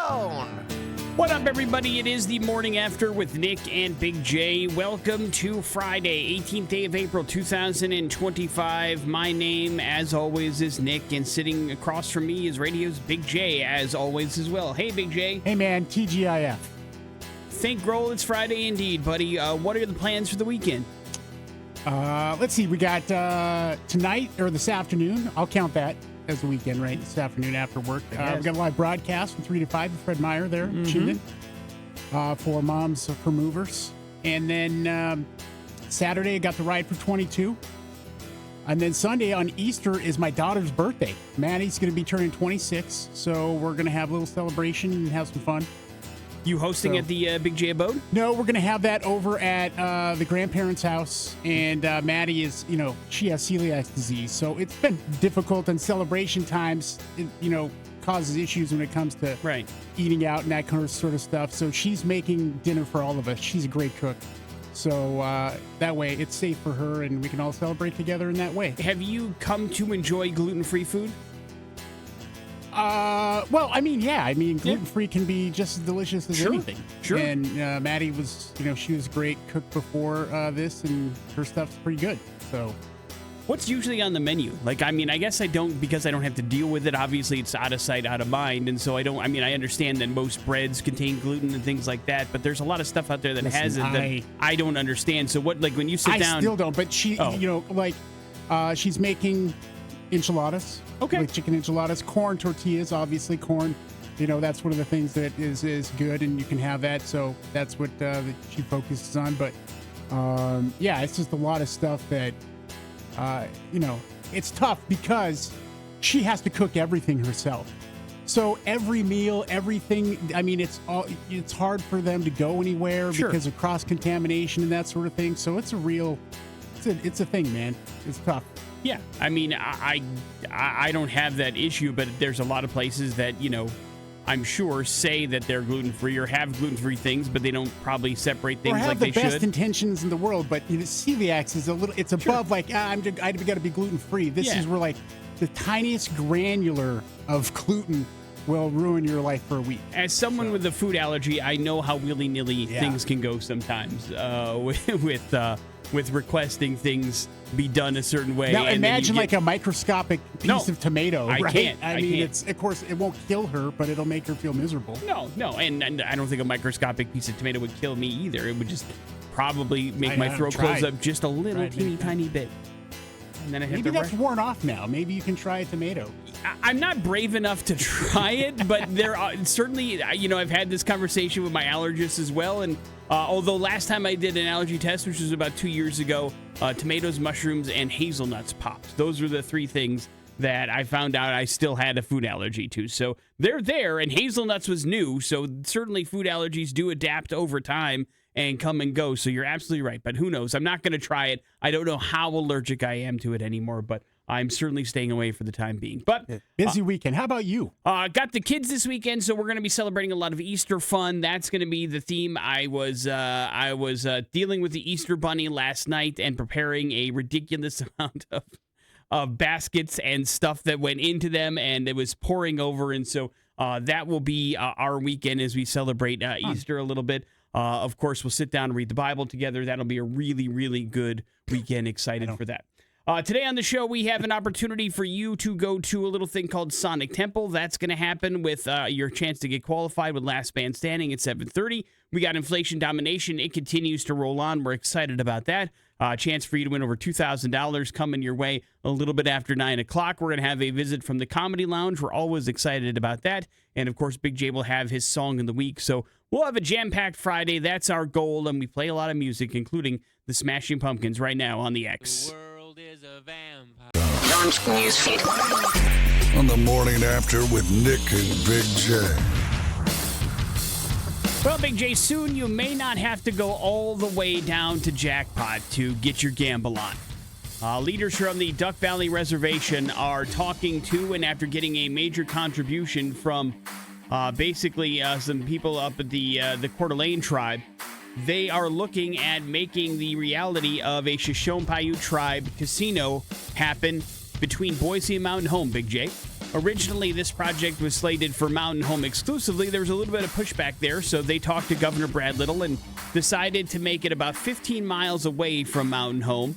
Smackdown. What up, everybody? It is the morning after with Nick and Big J. Welcome to Friday, 18th day of April, 2025. My name, as always, is Nick, and sitting across from me is radio's Big J, as always, as well. Hey, Big J. Hey, man, TGIF. Thank Grohl, it's Friday indeed, buddy. What are the plans for the weekend? Let's see. We got tonight, or this afternoon. I'll count that as the weekend, right? This afternoon after work. We got a live broadcast from 3 to 5 with Fred Meyer there, tuned in for Moms for Movers. And then Saturday, I got the ride for 22. And then Sunday on Easter is my daughter's birthday. Maddie's going to be turning 26, so we're going to have a little celebration and have some fun. You hosting at the Big J abode? No, we're going to have that over at the grandparents' house. And Maddie is, she has celiac disease. So it's been difficult, and celebration times, causes issues when it comes to eating out and that kind of sort of stuff. So she's making dinner for all of us. She's a great cook. So that way it's safe for her, and we can all celebrate together in that way. Have you come to enjoy gluten-free food? Gluten-free can be just as delicious as anything. Sure. And Maddie was, she was a great cook before this, and her stuff's pretty good. So, what's usually on the menu? I guess I don't, because I don't have to deal with it. Obviously, it's out of sight, out of mind. And so I understand that most breads contain gluten and things like that, but there's a lot of stuff out there that has it that I don't understand. So what, when you sit down... I still don't, but she, she's making enchiladas. Okay. Like chicken enchiladas, corn tortillas, obviously corn. That's one of the things that is good, and you can have that. So that's what she focuses on. But it's just a lot of stuff that, it's tough because she has to cook everything herself. So every meal, everything, it's hard for them to go anywhere because of cross-contamination and that sort of thing. So it's a thing, man. It's tough. Yeah, I don't have that issue, but there's a lot of places that, I'm sure say that they're gluten-free or have gluten-free things, but they don't probably separate things like they should. Or have the best intentions in the world, but celiac is it's above I've got to be gluten-free. This is where the tiniest granular of gluten will ruin your life for a week. As someone with a food allergy, I know how willy-nilly things can go sometimes with requesting things be done a certain way. Now imagine a microscopic piece of tomato. I right? can't. I mean, it's, of course, it won't kill her, but it'll make her feel miserable. No, and I don't think a microscopic piece of tomato would kill me either. It would just probably make my throat close up just a little teeny tiny bit. And then maybe that's worn off now. Maybe you can try a tomato. I'm not brave enough to try it, but there are certainly, I've had this conversation with my allergist as well. And although last time I did an allergy test, which was about 2 years ago, tomatoes, mushrooms, and hazelnuts popped. Those were the three things that I found out I still had a food allergy to. So they're there, and hazelnuts was new. So certainly food allergies do adapt over time and come and go. So you're absolutely right. But who knows? I'm not going to try it. I don't know how allergic I am to it anymore, but I'm certainly staying away for the time being. But busy weekend. How about you? Got the kids this weekend, so we're going to be celebrating a lot of Easter fun. That's going to be the theme. I was dealing with the Easter bunny last night and preparing a ridiculous amount of baskets and stuff that went into them, and it was pouring over. And so that will be our weekend as we celebrate Easter a little bit. Of course, we'll sit down and read the Bible together. That'll be a really, really good weekend. Excited for that. Today on the show, we have an opportunity for you to go to a little thing called Sonic Temple. That's going to happen with your chance to get qualified with Last Man Standing at 7:30. We got Inflation Domination. It continues to roll on. We're excited about that. Chance for you to win over $2,000 coming your way a little bit after 9 o'clock. We're going to have a visit from the Comedy Lounge. We're always excited about that. And, of course, Big J will have his Song of the Week. So we'll have a jam-packed Friday. That's our goal. And we play a lot of music, including the Smashing Pumpkins right now on the X. The world is a vampire. Launch newsfeed. On the morning after with Nick and Big J. Well, Big J, soon you may not have to go all the way down to Jackpot to get your gamble on. Leaders from the Duck Valley Reservation are talking to, and after getting a major contribution from some people up at the Coeur d'Alene tribe, they are looking at making the reality of a Shoshone Paiute tribe casino happen between Boise and Mountain Home, Big J. Originally, this project was slated for Mountain Home exclusively. There was a little bit of pushback there, so they talked to Governor Brad Little and decided to make it about 15 miles away from Mountain Home,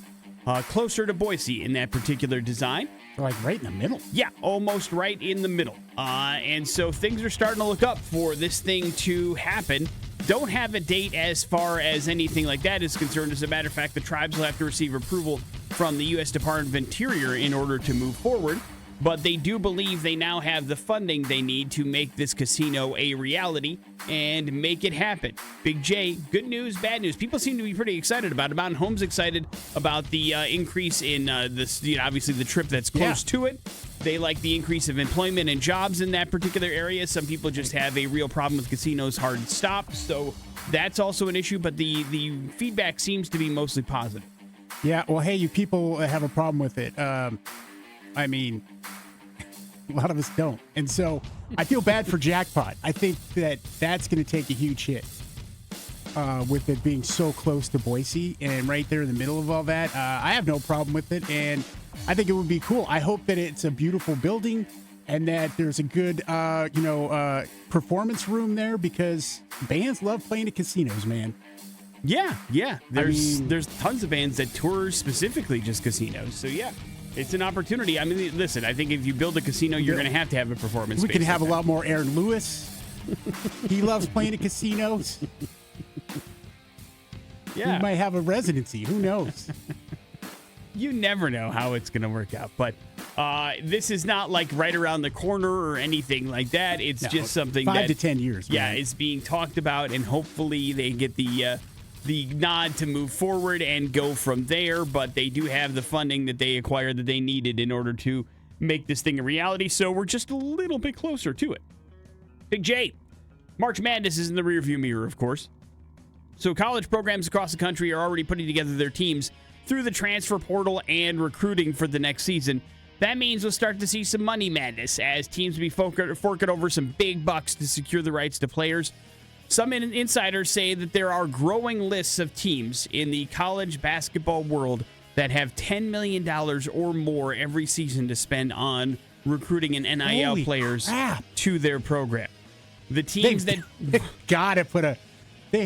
closer to Boise in that particular design. Like right in the middle. Yeah, almost right in the middle. And so things are starting to look up for this thing to happen. Don't have a date as far as anything like that is concerned. As a matter of fact, the tribes will have to receive approval from the U.S. Department of Interior in order to move forward. But they do believe they now have the funding they need to make this casino a reality and make it happen. Big J, good news, bad news. People seem to be pretty excited about it. Mountain Home's excited about the increase in this, obviously the trip that's close to it. They like the increase of employment and jobs in that particular area. Some people just have a real problem with casinos hard stop. So that's also an issue, but the feedback seems to be mostly positive. Yeah, well, hey, you people have a problem with it. I mean, a lot of us don't. And so I feel bad for Jackpot. I think that's going to take a huge hit with it being so close to Boise and right there in the middle of all that. I have no problem with it, and I think it would be cool. I hope that it's a beautiful building and that there's a good, performance room there because bands love playing at casinos, man. Yeah. There's tons of bands that tour specifically just casinos. So, yeah. It's an opportunity. I mean, listen, I think if you build a casino, you're going to have a performance. We could have like a lot more Aaron Lewis. He loves playing at casinos. Yeah. We might have a residency. Who knows? You never know how it's going to work out. But this is not like right around the corner or anything like that. It's just something 5 to 10 years. Yeah, man. it's being talked about, and hopefully they get the nod to move forward and go from there, but they do have the funding that they acquired that they needed in order to make this thing a reality, so we're just a little bit closer to it. Big J, March Madness is in the rearview mirror, of course. So college programs across the country are already putting together their teams through the transfer portal and recruiting for the next season. That means we'll start to see some money madness as teams be forking over some big bucks to secure the rights to players. Some insiders say that there are growing lists of teams in the college basketball world that have $10 million or more every season to spend on recruiting and NIL Holy players crap. to their program. The teams They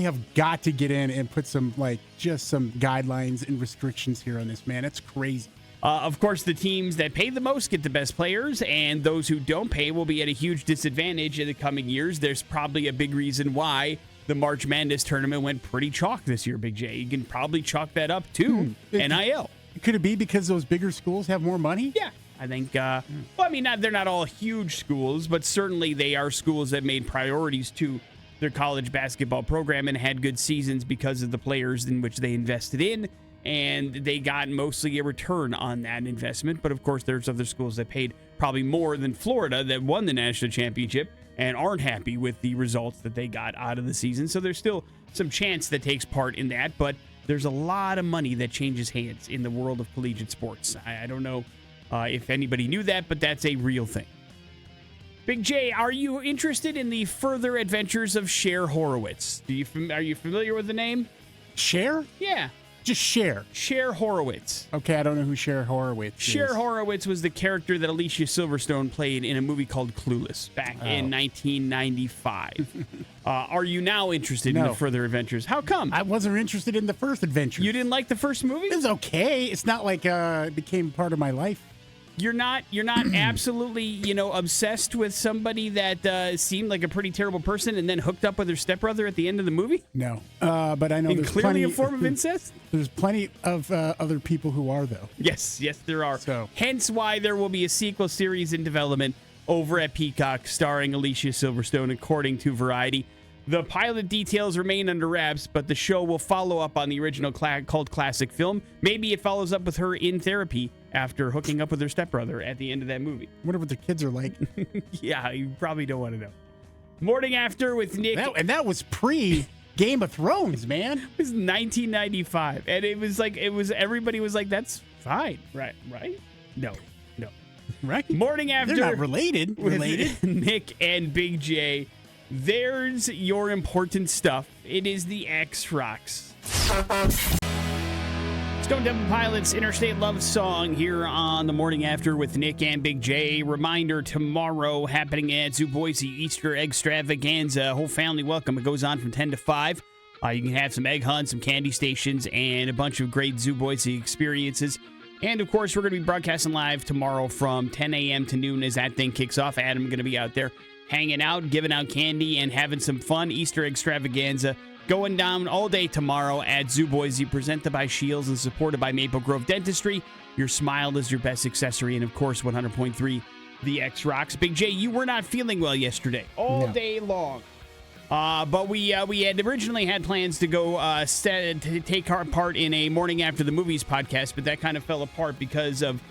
have got to get in and put some guidelines and restrictions here on this, man. It's crazy. Of course, the teams that pay the most get the best players, and those who don't pay will be at a huge disadvantage in the coming years. There's probably a big reason why the March Madness tournament went pretty chalk this year, Big J. You can probably chalk that up to NIL. Could it be because those bigger schools have more money? Yeah, I think, they're not all huge schools, but certainly they are schools that made priorities to their college basketball program and had good seasons because of the players in which they invested in. And they got mostly a return on that investment. But, of course, there's other schools that paid probably more than Florida that won the national championship and aren't happy with the results that they got out of the season. So there's still some chance that takes part in that. But there's a lot of money that changes hands in the world of collegiate sports. I don't know if anybody knew that, but that's a real thing. Big J, are you interested in the further adventures of Cher Horowitz? Are you familiar with the name? Cher? Yeah. Just Cher. Cher Horowitz. Okay, I don't know who Cher Horowitz is. Cher Horowitz was the character that Alicia Silverstone played in a movie called Clueless back in 1995. Are you now interested in the further adventures? How come? I wasn't interested in the first adventure. You didn't like the first movie? It was okay. It's not like it became part of my life. You're not absolutely, obsessed with somebody that seemed like a pretty terrible person and then hooked up with her stepbrother at the end of the movie? No. But I know there's clearly plenty a form of incest? There's plenty of other people who are, though. Yes, there are. So. Hence why there will be a sequel series in development over at Peacock starring Alicia Silverstone, according to Variety. The pilot details remain under wraps, but the show will follow up on the original cult classic film. Maybe it follows up with her in therapy after hooking up with her stepbrother at the end of that movie. I wonder what their kids are like. Yeah, you probably don't want to know. Morning After with Nick. That was pre-Game of Thrones, man. It was 1995, and everybody was like, that's fine, right? No. Right? Morning After. They're not related. With Nick and Big J. There's your important stuff. It is the X Rocks. Stone Temple Pilots Interstate Love Song here on the Morning After with Nick and Big J. Reminder, tomorrow happening at Zoo Boise Easter Egg Extravaganza. Whole family welcome. It goes on from 10 to 5. You can have some egg hunts, some candy stations, and a bunch of great Zoo Boise experiences. And, of course, we're going to be broadcasting live tomorrow from 10 a.m. to noon as that thing kicks off. Adam going to be out there hanging out, giving out candy, and having some fun Easter Egg Extravaganza going down all day tomorrow at Zoo Boise, presented by Shields and supported by Maple Grove Dentistry. Your smile is your best accessory, and, of course, 100.3 The X Rocks. Big J, you were not feeling well yesterday all day long. But we had originally had plans to go to take part in a Morning After the Movies podcast, but that kind of fell apart because of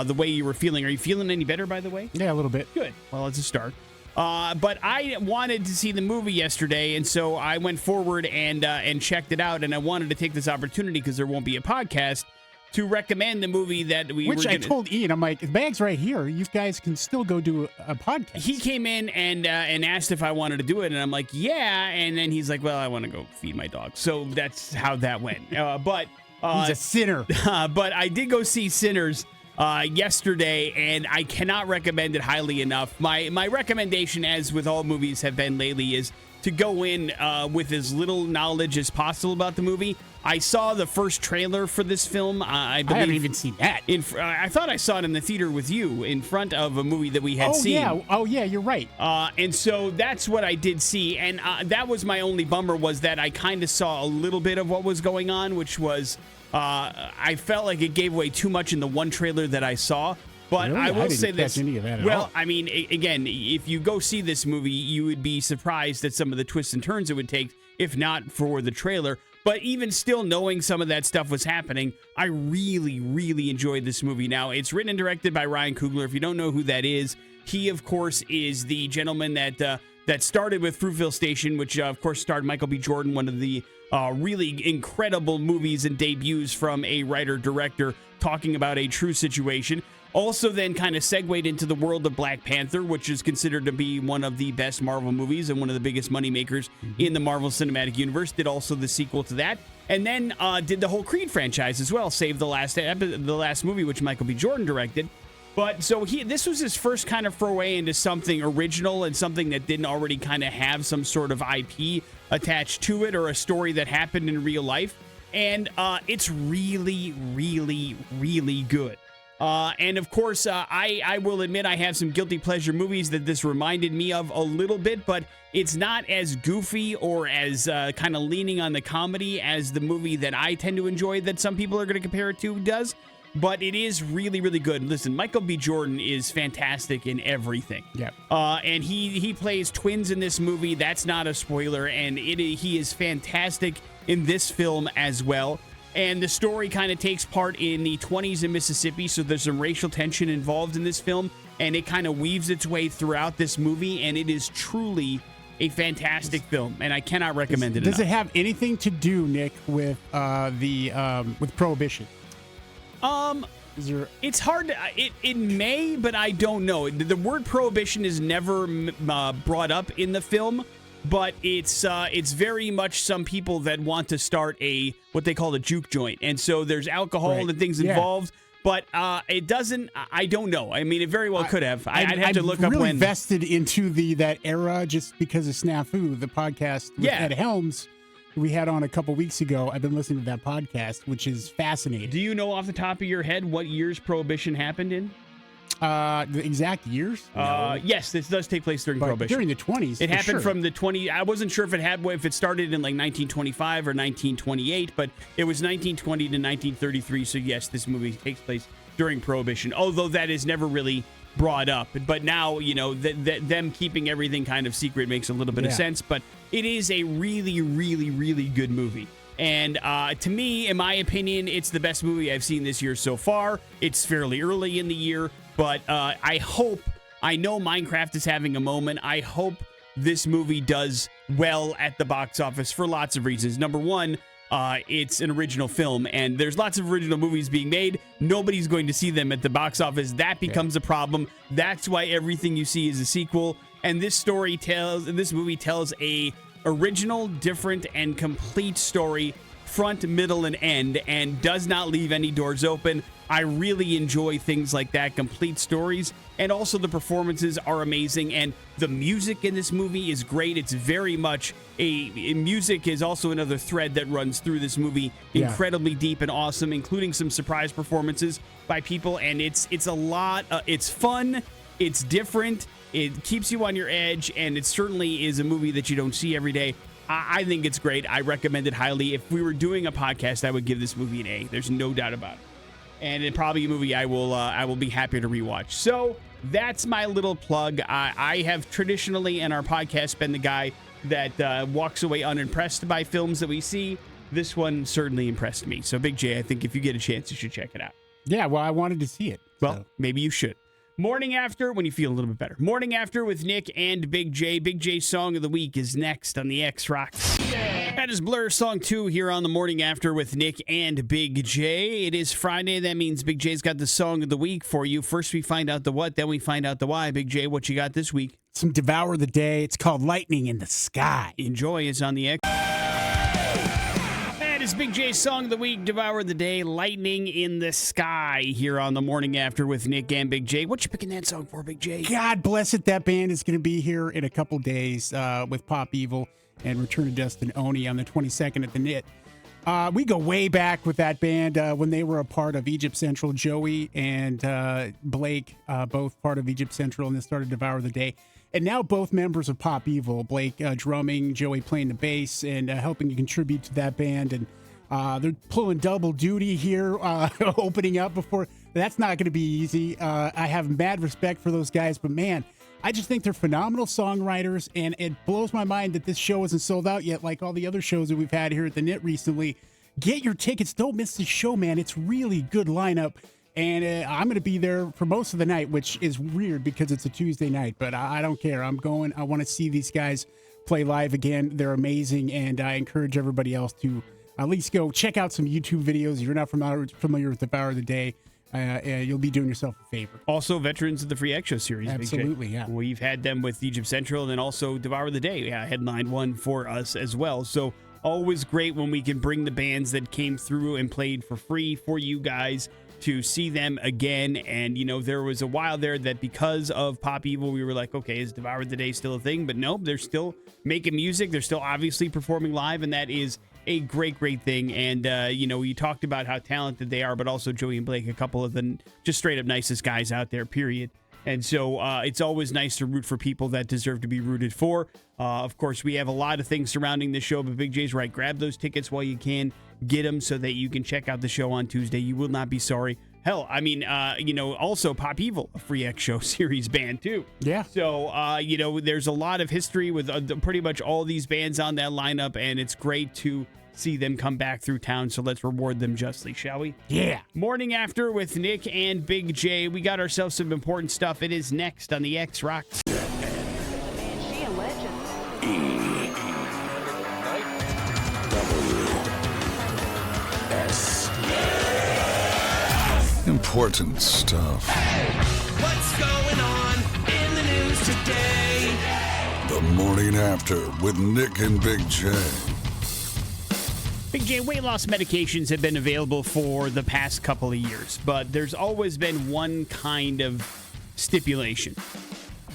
the way you were feeling. Are you feeling any better, by the way? Yeah, a little bit. Good. Well, it's a start. But I wanted to see the movie yesterday, and so I went forward and checked it out, and I wanted to take this opportunity because there won't be a podcast to recommend the movie that we Which were I told Ian, I'm like, the bag's right here. You guys can still go do a podcast. He came in and asked if I wanted to do it, and I'm like, yeah. And then he's like, well, I want to go feed my dog. So that's how that went. But he's a sinner. But I did go see Sinners yesterday, and I cannot recommend it highly enough. My recommendation, as with all movies have been lately, is to go in with as little knowledge as possible about the movie. I saw the first trailer for this film. I haven't even seen that. I thought I saw it in the theater with you in front of a movie that we had seen. Oh, yeah, you're right. And so that's what I did see. And that was my only bummer, was that I kind of saw a little bit of what was going on, which was I felt like it gave away too much in the one trailer that I saw. But really? I will say catch this. any of that at well, all. I mean, again, if you go see this movie, you would be surprised at some of the twists and turns it would take, if not for the trailer. But even still, knowing some of that stuff was happening, I really, really enjoyed this movie. Now, it's written and directed by Ryan Coogler. If you don't know who that is, he, of course, is the gentleman that started with Fruitville Station, which, of course, starred Michael B. Jordan, one of the really incredible movies and debuts from a writer-director talking about a true situation. Also then kind of segued into the world of Black Panther, which is considered to be one of the best Marvel movies and one of the biggest moneymakers in the Marvel Cinematic Universe. Did also the sequel to that. And then did the whole Creed franchise as well, save the last movie, which Michael B. Jordan directed. But so this was his first kind of foray into something original and something that didn't already kind of have some sort of IP attached to it or a story that happened in real life. And it's really, really, really good. And of course, I will admit I have some guilty pleasure movies that this reminded me of a little bit, but it's not as goofy or as kind of leaning on the comedy as the movie that I tend to enjoy that some people are going to compare it to does. But it is really, really good. Listen, Michael B. Jordan is fantastic in everything. Yeah. And he plays twins in this movie. That's not a spoiler. And he is fantastic in this film as well. And the story kind of takes part in the 20s in Mississippi, so there's some racial tension involved in this film, and it kind of weaves its way throughout this movie, and it is truly a fantastic film, and I cannot recommend it enough. Does it have anything to do, Nick, with with Prohibition? It's hard to, it may, but I don't know. The word prohibition is never brought up in the film, but it's very much some people that want to start what they call a juke joint, and so there's alcohol and things involved. But it doesn't. I don't know. I mean, it very well could have. I'd have to look up when. I'm really vested into that era just because of Snafu, the podcast with Ed Helms we had on a couple weeks ago. I've been listening to that podcast, which is fascinating. Do you know off the top of your head what years Prohibition happened in? The exact years? No. Yes, this does take place during Prohibition. During the 20s. It happened from the 20s. I wasn't sure if it started in like 1925 or 1928, but it was 1920 to 1933. So yes, this movie takes place during Prohibition, although that is never really brought up. But now, them keeping everything kind of secret makes a little bit of sense. But it is a really, really, really good movie. And to me, in my opinion, it's the best movie I've seen this year so far. It's fairly early in the year, but I know Minecraft is having a moment. I hope this movie does well at the box office for lots of reasons. Number one, it's an original film, and there's lots of original movies being made. Nobody's going to see them at the box office. That becomes a problem. That's why everything you see is a sequel. And this movie tells a original, different, and complete story front, middle, and end, and does not leave any doors open. I really enjoy things like that, complete stories, and also the performances are amazing, and the music in this movie is great. It's very much music is also another thread that runs through this movie, incredibly deep and awesome, including some surprise performances by people, and it's a lot. It's fun, it's different, it keeps you on your edge, and it certainly is a movie that you don't see every day. I think it's great. I recommend it highly. If we were doing a podcast, I would give this movie an A. There's no doubt about it. And it's probably a movie I will be happy to rewatch. So that's my little plug. I have traditionally in our podcast been the guy that walks away unimpressed by films that we see. This one certainly impressed me. So Big J, I think if you get a chance, you should check it out. Yeah, well, I wanted to see it. Well, maybe you should. Morning After, when you feel a little bit better. Morning After with Nick and Big J. Big J's Song of the Week is next on the X Rocks. That is Blur Song 2 here on the Morning After with Nick and Big J. It is Friday. That means Big J's got the Song of the Week for you. First we find out the what, then we find out the why. Big J, what you got this week? Some Devour the Day. It's called Lightning in the Sky. Enjoy. It's on the X. That is Big J's Song of the Week, Devour the Day, Lightning in the Sky here on the Morning After with Nick and Big J. What you picking that song for, Big J? God bless it. That band is going to be here in a couple days with Pop Evil and Return of Dustin Oni on the 22nd at the Knit. We go way back with that band when they were a part of Egypt Central. Joey and Blake, both part of Egypt Central, and then started Devour the Day. And now both members of Pop Evil, Blake drumming, Joey playing the bass, and helping to contribute to that band. And they're pulling double duty here, opening up before. That's not going to be easy. I have mad respect for those guys, but man, I just think they're phenomenal songwriters, and it blows my mind that this show isn't sold out yet like all the other shows that we've had here at the Knit recently. Get your tickets. Don't miss this show, man. It's really good lineup, and I'm going to be there for most of the night, which is weird because it's a Tuesday night, but I don't care. I'm going. I want to see these guys play live again. They're amazing, and I encourage everybody else to at least go check out some YouTube videos. If you're not familiar with Devour the Day, you'll be doing yourself a favor. Also, veterans of the Free X Show series. Absolutely, Big J. yeah. We've had them with Egypt Central and then also Devour the Day. Yeah, headline one for us as well. So always great when we can bring the bands that came through and played for free for you guys to see them again. And, you know, there was a while there that because of Pop Evil, we were like, okay, is Devour the Day still a thing? But nope, they're still making music. They're still obviously performing live, and that is a great thing. And, you know, you talked about how talented they are, but also Joey and Blake, a couple of the just straight up nicest guys out there, period. And so it's always nice to root for people that deserve to be rooted for. Of course, we have a lot of things surrounding the show, but Big J's right. Grab those tickets while you can. Get them so that you can check out the show on Tuesday. You will not be sorry. Hell, I mean, you know, also Pop Evil, a Free X Show series band, too. Yeah. So, you know, there's a lot of history with pretty much all these bands on that lineup, and it's great to see them come back through town, so let's reward them justly, shall we? Yeah. Morning After with Nick and Big J. We got ourselves some important stuff. It is next on the X Rocks. Man, she a legend. Important stuff. What's going on in the news today? The Morning After with Nick and Big J. Big J, weight loss medications have been available for the past couple of years, but there's always been one kind of stipulation.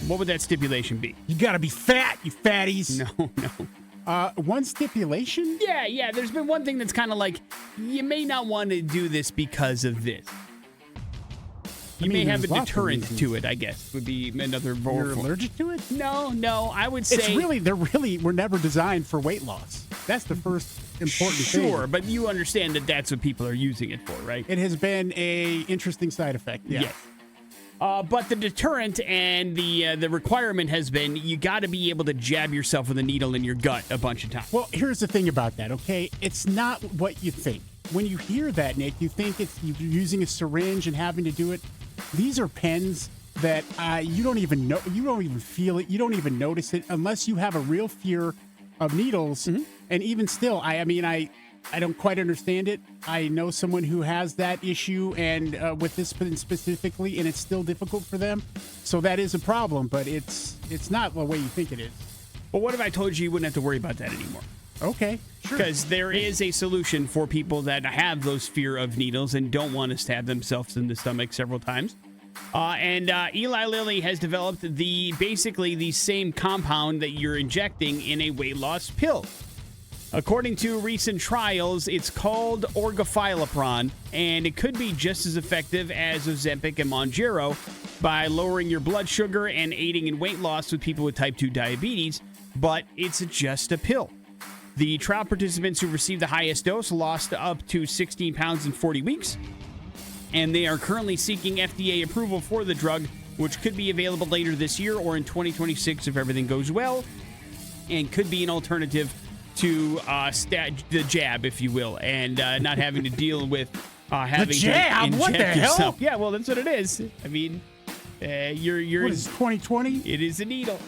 What would that stipulation be? You got to be fat, you fatties. No. One stipulation? Yeah. There's been one thing that's kind of like, you may not want to do this because of this. You may have a there's lots of deterrent reasons. to it, I guess, would be another role. You're allergic to it? No, I would say... We're never designed for weight loss. That's the first important thing. Sure, but you understand that that's what people are using it for, right? It has been a interesting side effect. Yeah. Yes. But the deterrent and the requirement has been you got to be able to jab yourself with a needle in your gut a bunch of times. Well, here's the thing about that, okay? It's not what you think. When you hear that, Nick, you think it's you're using a syringe and having to do it. These are pens that you don't even know. You don't even feel it. You don't even notice it unless you have a real fear of needles. Mm-hmm. And even still, I mean, I don't quite understand it. I know someone who has that issue and with this pen specifically, and it's still difficult for them. So that is a problem, but it's not the way you think it is. Well, what if I told you you wouldn't have to worry about that anymore? Okay, sure. Because there is a solution for people that have those fear of needles and don't want to stab themselves in the stomach several times. And Eli Lilly has developed basically the same compound that you're injecting in a weight loss pill. According to recent trials, it's called orgafilopron, and it could be just as effective as Ozempic and Mounjaro by lowering your blood sugar and aiding in weight loss with people with type 2 diabetes, but it's just a pill. The trial participants who received the highest dose lost up to 16 pounds in 40 weeks, and they are currently seeking FDA approval for the drug, which could be available later this year or in 2026 if everything goes well, and could be an alternative to the jab, if you will, and not having to deal with having the jab? to inject What the hell? yourself. Yeah, well, that's what it is. I mean, you're What is 2020? it is a needle.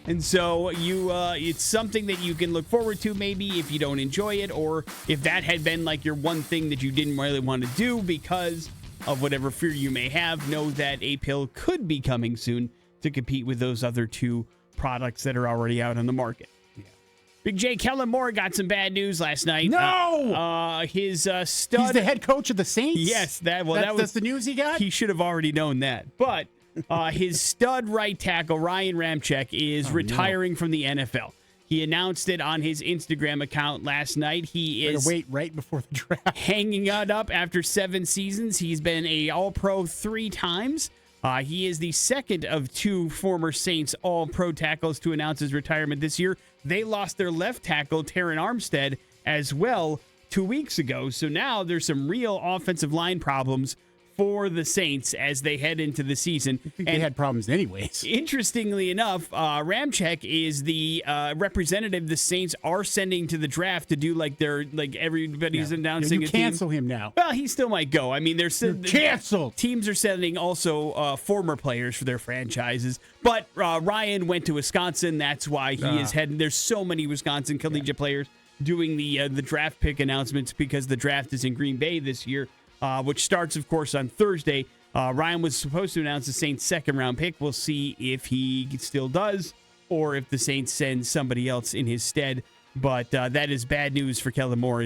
And so it's something that you can look forward to maybe if you don't enjoy it, or if that had been like your one thing that you didn't really want to do because of whatever fear you may have, know that a pill could be coming soon to compete with those other two products that are already out on the market. Big J, Kellen Moore got some bad news last night. No! His stud. He's the head coach of the Saints? Yes, that's the news he got? He should have already known that. But his stud right tackle, Ryan Ramczyk, is retiring from the NFL. He announced it on his Instagram account last night. He is wait right before the draft. hanging it up after 7 seasons. He's been a All-Pro 3 times. He is the second of 2 former Saints All-Pro tackles to announce his retirement this year. They lost their left tackle, Terron Armstead, as well 2 weeks ago. So now there's some real offensive line problems for the Saints as they head into the season. I think they had problems anyways. Interestingly enough, Ramczyk is the representative the Saints are sending to the draft to do like everybody's announcing You a team. cancel him now. Well, he still might go. I mean, Canceled. Teams are sending also former players for their franchises. But Ryan went to Wisconsin. That's why he is heading. There's so many Wisconsin collegiate players doing the draft pick announcements because the draft is in Green Bay this year, which starts, of course, on Thursday. Ryan was supposed to announce the Saints' second-round pick. We'll see if he still does or if the Saints send somebody else in his stead. But that is bad news for Kellen Moore.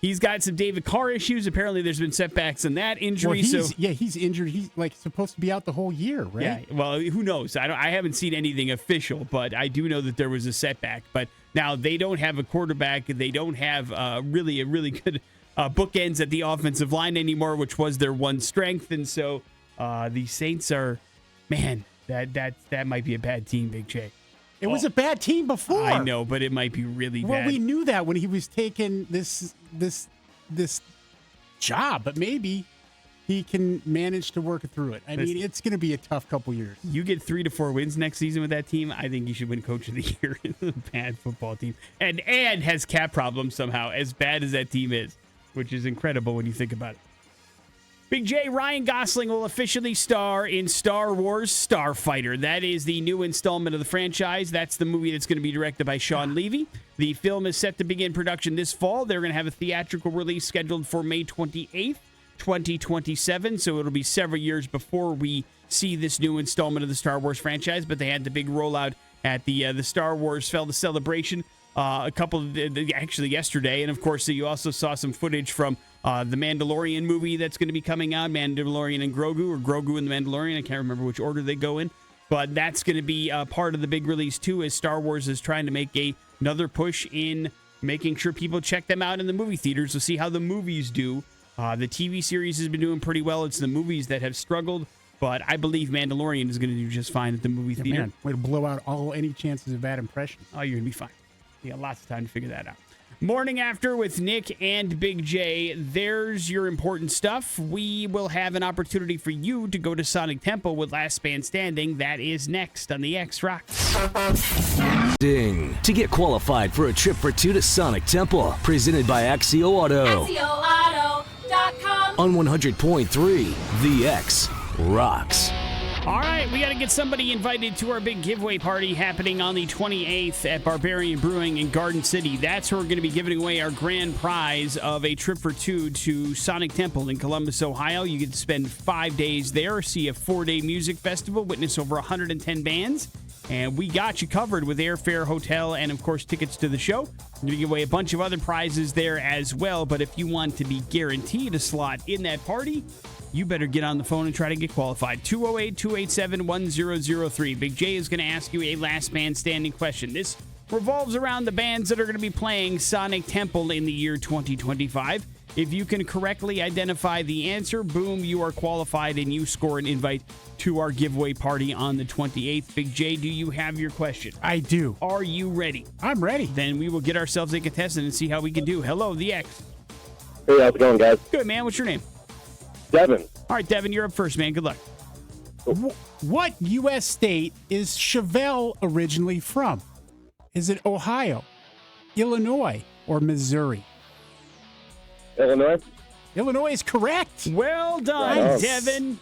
He's got some David Carr issues. Apparently, there's been setbacks in that injury. Well, he's injured. He's supposed to be out the whole year, right? Yeah. Well, who knows? I haven't seen anything official, but I do know that there was a setback. But now they don't have a quarterback. They don't have really a really good bookends at the offensive line anymore, which was their one strength. And so the Saints are, man, that might be a bad team, Big J. It was a bad team before. I know, but it might be really bad. Well, we knew that when he was taking this job, but maybe he can manage to work through it. I mean, it's going to be a tough couple years. You get 3 to 4 wins next season with that team, I think you should win Coach of the Year. It's a bad football team. And has cap problems somehow, as bad as that team is, which is incredible when you think about it. Big J, Ryan Gosling will officially star in Star Wars Starfighter. That is the new installment of the franchise. That's the movie that's going to be directed by Sean Levy. The film is set to begin production this fall. They're going to have a theatrical release scheduled for May 28th, 2027. So it'll be several years before we see this new installment of the Star Wars franchise. But they had the big rollout at the Star Wars Celebration actually yesterday. And of course, you also saw some footage from the Mandalorian movie that's going to be coming out, Mandalorian and Grogu, or Grogu and the Mandalorian. I can't remember which order they go in. But that's going to be part of the big release, too, as Star Wars is trying to make another push in making sure people check them out in the movie theaters to see how the movies do. The TV series has been doing pretty well. It's the movies that have struggled. But I believe Mandalorian is going to do just fine at the movie theater. Man, way to blow out any chances of bad impressions. Oh, you're going to be fine. You got lots of time to figure that out. Morning After with Nick and Big J. There's your important stuff. We will have an opportunity for you to go to Sonic Temple with Last Man Standing. That is next on the X Rocks. Ding. To get qualified for a trip for 2 to Sonic Temple, presented by Axio Auto. AxioAuto.com. On 100.3, The X Rocks. All right, we got to get somebody invited to our big giveaway party happening on the 28th at Barbarian Brewing in Garden City. That's where we're going to be giving away our grand prize of a trip for 2 to Sonic Temple in Columbus, Ohio. You get to spend 5 days there, see a 4-day music festival, witness over 110 bands, And we got you covered with airfare, hotel, and, of course, tickets to the show. We're going to give away a bunch of other prizes there as well. But if you want to be guaranteed a slot in that party, you better get on the phone and try to get qualified. 208-287-1003. Big J is going to ask you a last man standing question. This revolves around the bands that are going to be playing Sonic Temple in the year 2025. If you can correctly identify the answer, boom, you are qualified and you score an invite to our giveaway party on the 28th. Big J, do you have your question? I do. Are you ready? I'm ready. Then we will get ourselves a contestant and see how we can do. Hello, the X. Hey, how's it going, guys? Good, man. What's your name? Devin. All right, Devin, you're up first, man. Good luck. What U.S. state is Chevelle originally from? Is it Ohio, Illinois, or Missouri? Illinois? Illinois is correct. Well done, Right on. Devin.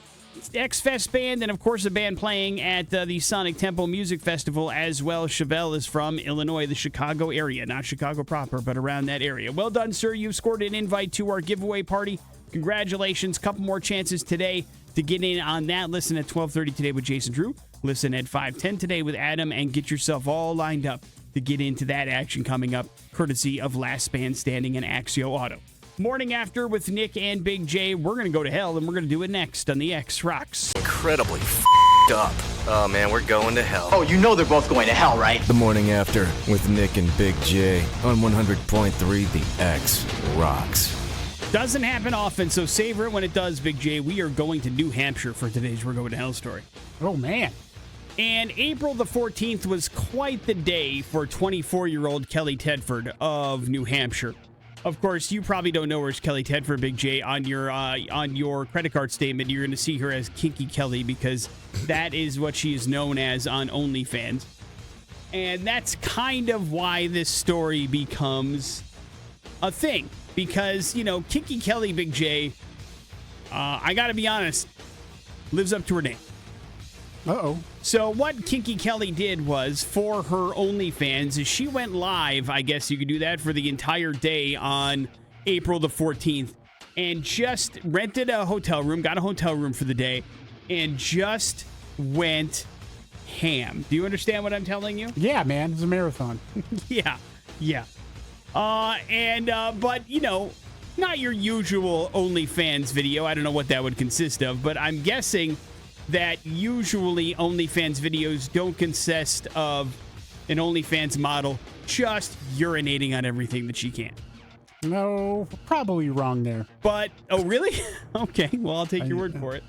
X-Fest band, and of course a band playing at the Sonic Temple Music Festival as well. Chevelle is from Illinois, the Chicago area. Not Chicago proper, but around that area. Well done, sir. You've scored an invite to our giveaway party. Congratulations. Couple more chances today to get in on that. Listen at 12:30 today with Jason Drew. Listen at 5:10 today with Adam, and get yourself all lined up to get into that action coming up, courtesy of Last Man Standing and Axio Auto. Morning After with Nick and Big J. We're going to go to hell, and we're going to do it next on the X Rocks. Incredibly f***ed up. Oh, man, we're going to hell. Oh, you know they're both going to hell, right? The Morning After with Nick and Big J on 100.3 The X Rocks. Doesn't happen often, so savor it when it does, Big J. We are going to New Hampshire for today's We're Going to Hell story. Oh, man. And April the 14th was quite the day for 24-year-old Kelly Tedford of New Hampshire. Of course, you probably don't know her as Kelly Tedford, Big J. On your credit card statement, you're going to see her as Kinky Kelly because that is what she is known as on OnlyFans. And that's kind of why this story becomes a thing. Because, you know, Kinky Kelly, Big J, I got to be honest, lives up to her name. Uh-oh. So what Kinky Kelly did was, for her OnlyFans, is she went live, I guess you could do that, for the entire day on April the 14th, and just rented a hotel room, got a hotel room for the day, and just went ham. Do you understand what I'm telling you? Yeah, man. It's a marathon. Yeah. But, you know, not your usual OnlyFans video. I don't know what that would consist of, but I'm guessing that usually OnlyFans videos don't consist of an OnlyFans model just urinating on everything that she can. No, probably wrong there. But, oh, really? Okay, well, I'll take your word for it.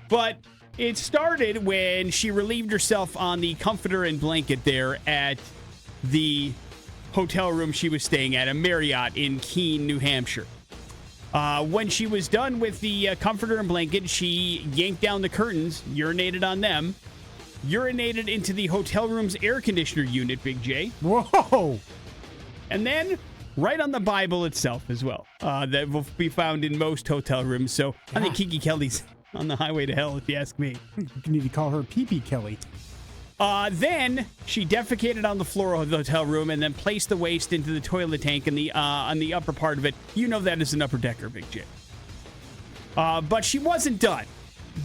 But it started when she relieved herself on the comforter and blanket there at the hotel room she was staying at, a Marriott in Keene, New Hampshire. When she was done with the comforter and blanket, she yanked down the curtains, urinated on them, urinated into the hotel room's air conditioner unit, Big J. Whoa! And then right on the Bible itself as well. That will be found in most hotel rooms. So I think Kinky Kelly's on the highway to hell, if you ask me. You need to call her Pee-Pee Kelly. Then she defecated on the floor of the hotel room and then placed the waste into the toilet tank in the on the upper part of it. You know that is an upper decker, Big J. But she wasn't done.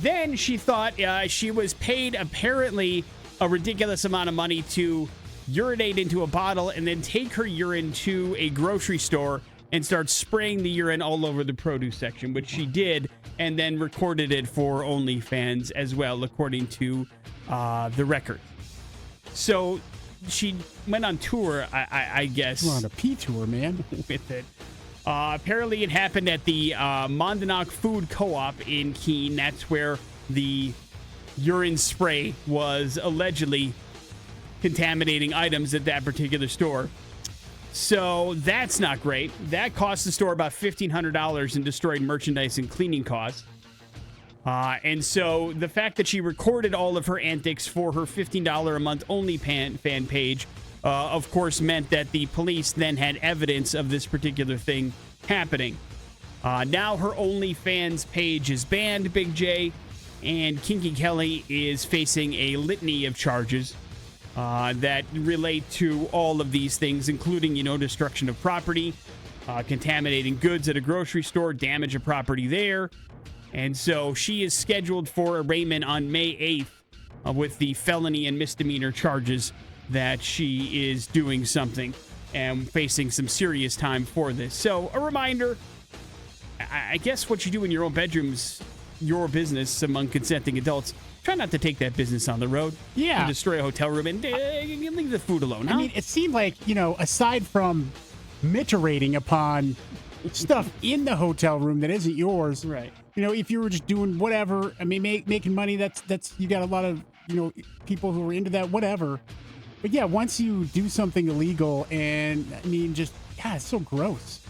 Then she thought she was paid apparently a ridiculous amount of money to urinate into a bottle and then take her urine to a grocery store and start spraying the urine all over the produce section, which she did, and then recorded it for OnlyFans as well, according to the record. So she went on tour, I guess. We're on a pee tour, man. With it. Apparently it happened at the Monadnock Food Co-op in Keene. That's where the urine spray was allegedly contaminating items at that particular store. So that's not great. That cost the store about $1,500 in destroyed merchandise and cleaning costs. And so the fact that she recorded all of her antics for her $15 a month OnlyFans page, of course, meant that the police then had evidence of this particular thing happening. Now her OnlyFans page is banned, Big J, and Kinky Kelly is facing a litany of charges that relate to all of these things, including, destruction of property, contaminating goods at a grocery store, damage of property there. And so she is scheduled for arraignment on May 8th with the felony and misdemeanor charges that she is doing something and facing some serious time for this. So a reminder, I guess what you do in your own bedroom's your business among consenting adults. Try not to take that business on the road. Yeah. And destroy a hotel room and leave the food alone. I mean, it seemed like, aside from miterating upon stuff in the hotel room that isn't yours. Right. If you were just doing whatever, I mean, making money, that's you got a lot of, people who are into that, whatever. But yeah, once you do something illegal and, it's so gross.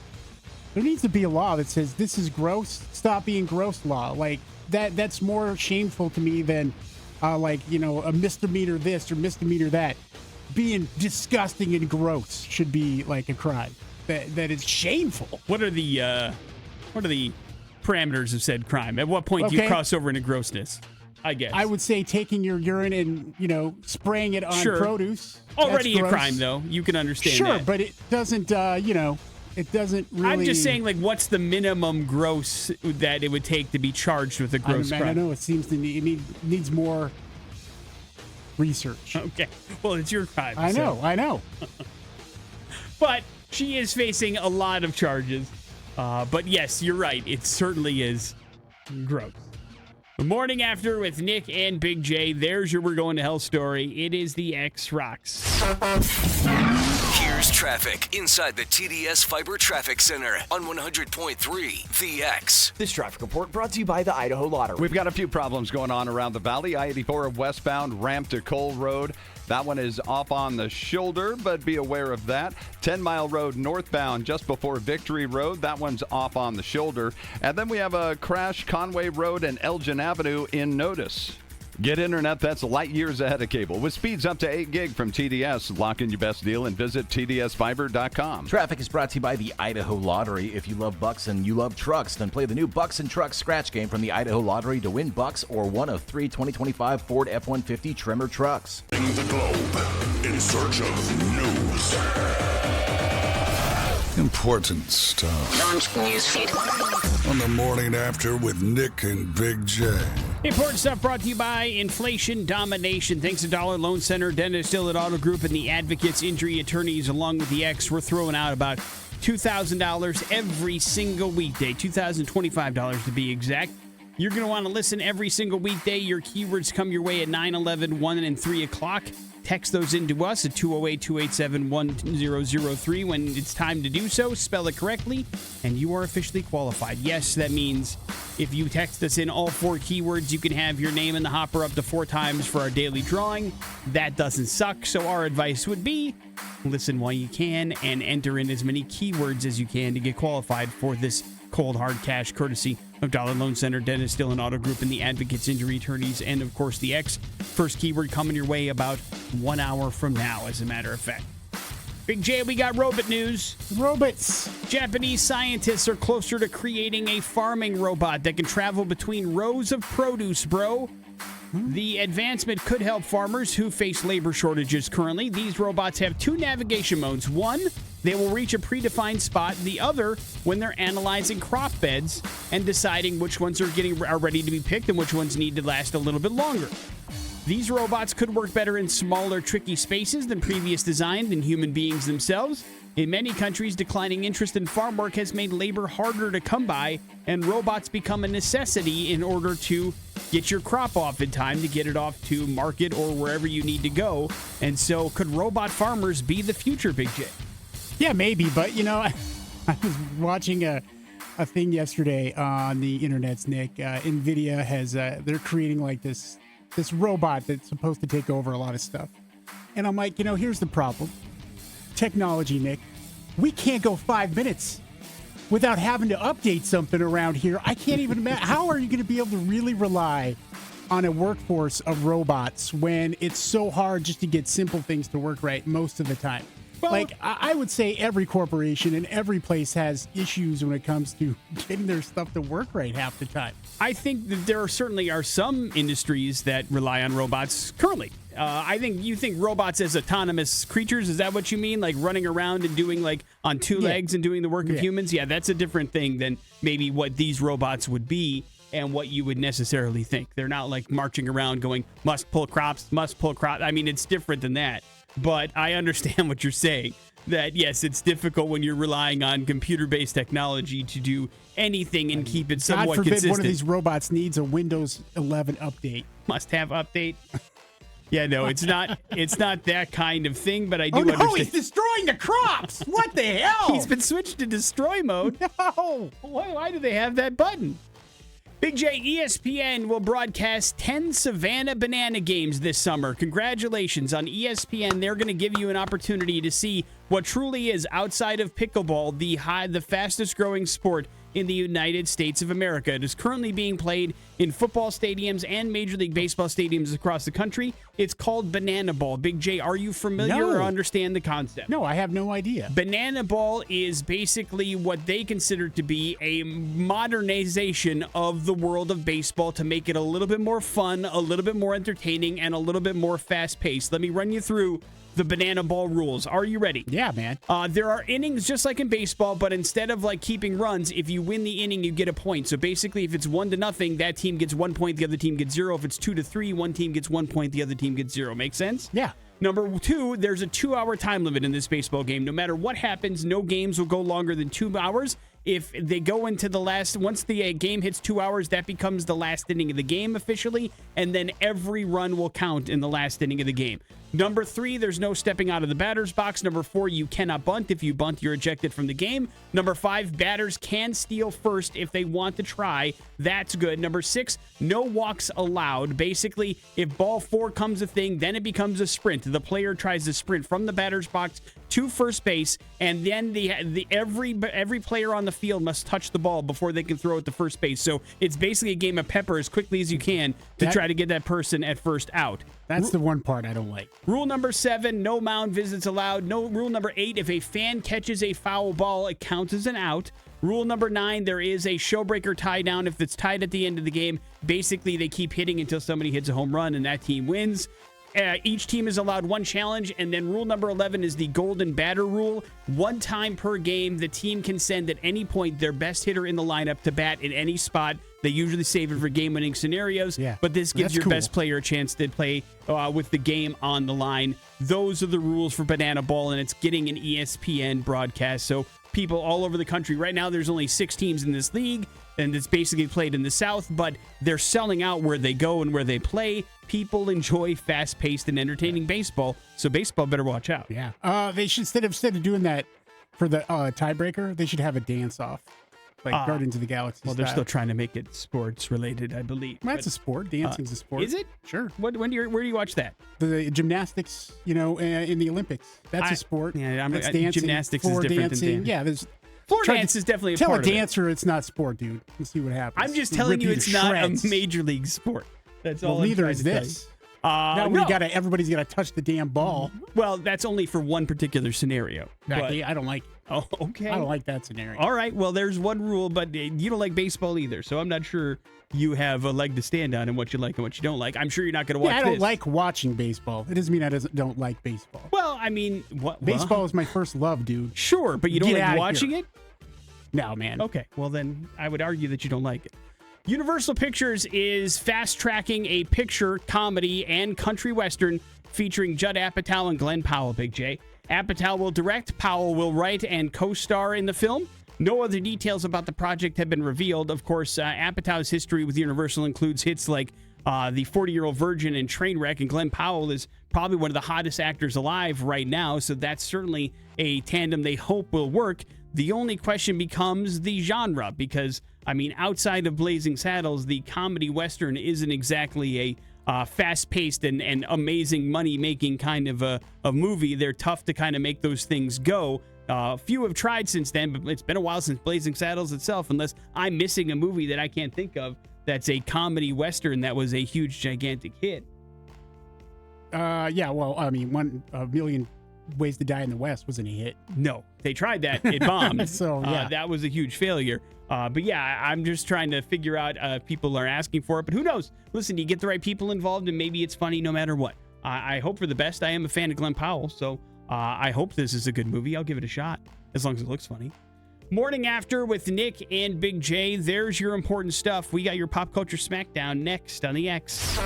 There needs to be a law that says this is gross, stop being gross law. Like, that's more shameful to me than, a misdemeanor this or misdemeanor that. Being disgusting and gross should be like a crime. That is shameful. What are the parameters of said crime? At what point do you cross over into grossness? I guess I would say taking your urine and spraying it on produce. Already a crime, though. You can understand that. Sure, but it doesn't. It doesn't really. I'm just saying, like, what's the minimum gross that it would take to be charged with a gross crime? I don't know. It seems to me it needs more research. Okay. Well, it's your crime. I know. But she is facing a lot of charges. But yes, you're right. It certainly is gross. The morning after with Nick and Big J. There's your We're Going to Hell story. It is the X Rocks. Here's traffic inside the TDS Fiber Traffic Center on 100.3 The X. This traffic report brought to you by the Idaho Lottery. We've got a few problems going on around the valley. I-84 westbound, ramp to Cole Road. That one is off on the shoulder, but be aware of that. 10 Mile Road northbound just before Victory Road. That one's off on the shoulder. And then we have a crash Conway Road and Elgin Avenue in notice. Get internet that's light years ahead of cable with speeds up to 8 gig from TDS. Lock in your best deal and visit tdsfiber.com. Traffic is brought to you by the Idaho Lottery. If you love bucks and you love trucks, then play the new Bucks and Trucks scratch game from the Idaho Lottery to win bucks or one of 3 2025 Ford F-150 Trimmer trucks. In the globe, in search of news. Important stuff. Launch newsfeed. On the morning after with Nick and Big J. Important stuff brought to you by Inflation Domination. Thanks to Dollar Loan Center, Dennis Dillard Auto Group, and the Advocates Injury Attorneys, along with the X. We're throwing out about $2,000 every single weekday, $2,025 to be exact. You're going to want to listen every single weekday. Your keywords come your way at 9, 11, 1, and 3 o'clock. Text those into us at 208-287-1003 when it's time to do so. Spell it correctly, and you are officially qualified. Yes, that means if you text us in all 4 keywords, you can have your name in the hopper up to 4 times for our daily drawing. That doesn't suck, so our advice would be listen while you can and enter in as many keywords as you can to get qualified for this cold hard cash courtesy of Dollar Loan Center, Dennis Dillard Auto Group, and the Advocates Injury Attorneys, and of course the X. First keyword coming your way about 1 hour from now, as a matter of fact. Big J, we got robot news. Robots. Japanese scientists are closer to creating a farming robot that can travel between rows of produce, bro. The advancement could help farmers who face labor shortages currently. These robots have 2 navigation modes. One, they will reach a predefined spot. The other, when they're analyzing crop beds and deciding which ones are ready to be picked and which ones need to last a little bit longer. These robots could work better in smaller, tricky spaces than previous design than human beings themselves. In many countries, declining interest in farm work has made labor harder to come by, and robots become a necessity in order to get your crop off in time to get it off to market or wherever you need to go. And so could robot farmers be the future, Big J? Yeah, maybe. But, I was watching a thing yesterday on the internet, Nick. NVIDIA has, they're creating like this robot that's supposed to take over a lot of stuff. And I'm like, here's the problem. Technology, Nick. We can't go 5 minutes without having to update something around here. I can't even imagine. How are you going to be able to really rely on a workforce of robots when it's so hard just to get simple things to work right most of the time? Well, I would say every corporation and every place has issues when it comes to getting their stuff to work right half the time. I think that there certainly are some industries that rely on robots currently. I think you think robots as autonomous creatures. Is that what you mean? Like running around and doing like on 2 legs and doing the work of humans? Yeah, that's a different thing than maybe what these robots would be. and what you would necessarily think. They're not like marching around going, must pull crops. I mean, it's different than that. But I understand what you're saying. That, yes, it's difficult when you're relying on computer-based technology to do anything and keep it somewhat God forbid consistent. one of these robots needs a Windows 11 update. Must have update. Yeah, no, it's not that kind of thing, but I do understand. Oh, no, he's destroying the crops. What the hell? He's been switched to destroy mode. No. Why do they have that button? Big J, ESPN will broadcast 10 Savannah Banana games this summer. Congratulations on ESPN. They're going to give you an opportunity to see what truly is, outside of pickleball, the fastest growing sport in the United States of America. It is currently being played in football stadiums and Major League Baseball stadiums across the country. It's called Banana Ball. Big J, are you familiar or understand the concept? No, I have no idea. Banana Ball is basically what they consider to be a modernization of the world of baseball to make it a little bit more fun, a little bit more entertaining, and a little bit more fast-paced. Let me run you through the Banana Ball rules. Are you ready? Yeah, man. There are innings just like in baseball, but instead of like keeping runs, if you win the inning, you get a point. So basically, if it's 1-0, that team gets 1 point, the other team gets 0. If it's 2-3, one team gets 1 point, the other team gets 0. Make sense? Yeah. Number 2, there's a 2-hour time limit in this baseball game. No matter what happens, no games will go longer than 2 hours. If they go into the last, once the game hits 2 hours, that becomes the last inning of the game officially, and then every run will count in the last inning of the game. Number 3, there's no stepping out of the batter's box. Number 4, you cannot bunt. If you bunt, you're ejected from the game. Number 5, batters can steal first if they want to try. That's good. Number 6, no walks allowed. Basically, if ball 4 comes a thing, then it becomes a sprint. The player tries to sprint from the batter's box to first base, and then every player on the field must touch the ball before they can throw it to first base. So it's basically a game of pepper as quickly as you can to try to get that person at first out. That's the one part I don't like. Rule number 7, no mound visits allowed. No. Rule number 8, if a fan catches a foul ball, it counts as an out. Rule number 9, there is a showbreaker tie down. If it's tied at the end of the game, basically they keep hitting until somebody hits a home run and that team wins. Each team is allowed 1 challenge, and then rule number 11 is the golden batter rule. 1 time per game, the team can send at any point their best hitter in the lineup to bat in any spot. They usually save it for game-winning scenarios, but this gives your best player a chance to play with the game on the line. Those are the rules for Banana Ball, and it's getting an ESPN broadcast. So people all over the country. Right now, there's only 6 teams in this league, and it's basically played in the South, but they're selling out where they go and where they play. People enjoy fast-paced and entertaining baseball, so baseball better watch out. Yeah. They should, instead of doing that for the tiebreaker, they should have a dance-off, like Guardians of the Galaxy Well, style. they're still trying to make it sports-related, I believe. Well, that's a sport. Dancing's a sport. Is it? Sure. Where do you watch that? The gymnastics, in the Olympics. That's a sport. Yeah, that's dancing. Gymnastics floor is different dancing. than dancing. Yeah, there's... Floor dance is definitely a part part of it. of it. Tell a dancer it's not sport, dude. Let's see what happens. I'm just telling you it's not a major league sport. That's all. Neither is this. Now everybody's got to touch the damn ball. Well, that's only for one particular scenario. I don't like it. Oh, okay. I don't like that scenario. All right. Well, there's one rule, but you don't like baseball either, so I'm not sure you have a leg to stand on and what you like and what you don't like. I'm sure you're not going to watch I don't this. like watching baseball. It doesn't mean I don't like baseball. Well, I mean, baseball is my first love, dude. Sure, but you don't like watching it? No, man. Okay, well then I would argue that you don't like it. Universal Pictures is fast-tracking a picture, comedy, and country western featuring Judd Apatow and Glenn Powell, Big J. Apatow will direct, Powell will write and co-star in the film. No other details about the project have been revealed. Of course, Apatow's history with Universal includes hits like the 40-Year-Old Virgin and Trainwreck, and Glenn Powell is probably one of the hottest actors alive right now, so that's certainly a tandem they hope will work. The only question becomes the genre, because, I mean, outside of Blazing Saddles, the comedy western isn't exactly a fast-paced and amazing money-making kind of a movie. They're tough to kind of make those things go. Few have tried since then, but it's been a while since Blazing Saddles itself, unless I'm missing a movie that I can't think of that's a comedy western that was a huge, gigantic hit. Yeah, well, I mean, 1 Million Ways to Die in the West wasn't a hit. No, they tried that. It bombed. So, yeah. That was a huge failure. But yeah, I'm just trying to figure out people are asking for it. But who knows? Listen, you get the right people involved, and maybe it's funny no matter what. I hope for the best. I am a fan of Glenn Powell, so I hope this is a good movie. I'll give it a shot, as long as it looks funny. Morning After with Nick and Big J. There's your important stuff. We got your Pop Culture Smackdown next on the X.